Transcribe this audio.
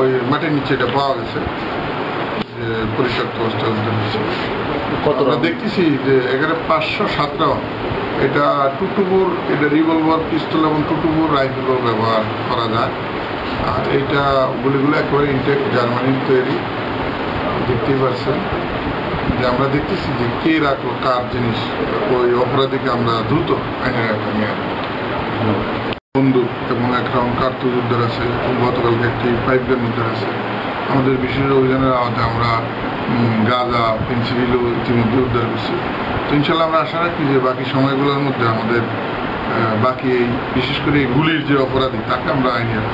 ওই মাটির নিচে এটা পাওয়া গেছে যে পরিত্যক্ত অবস্থা হয়েছে। আমরা দেখতেছি যে এখানে 507 রাউন্ড, এটা টুটুবুর, এটা রিভলভার পিস্তল এবং টুটুবুর রাইফেলও ব্যবহার করা যায়। আর এইটা গুলিগুলো একেবারে ইনটেক, জার্মানির তৈরি। দেখতেই পাচ্ছেন যে আমরা দেখতেছি যে কে রাখলো কার জিনিস, ওই অপরাধীকে আমরা দ্রুত আইনের আওতায় নিয়ে আসবো। বন্দুক এবং 1 রাউন্ড কার্তুজ উদ্ধার আছে, গতকালকে একটি পাইপ গান উদ্ধার আছে। আমাদের বিশেষ অভিযানের আওতায় আমরা গাঁজা, পেন্সিলও ইতিমধ্যে উদ্ধার করছি। তো ইনশাল্লাহ আমরা আশা রাখি যে বাকি সময়গুলোর মধ্যে আমাদের বাকি এই বিশেষ করে এই গুলির যে অপরাধী তাকে আমরা আইনের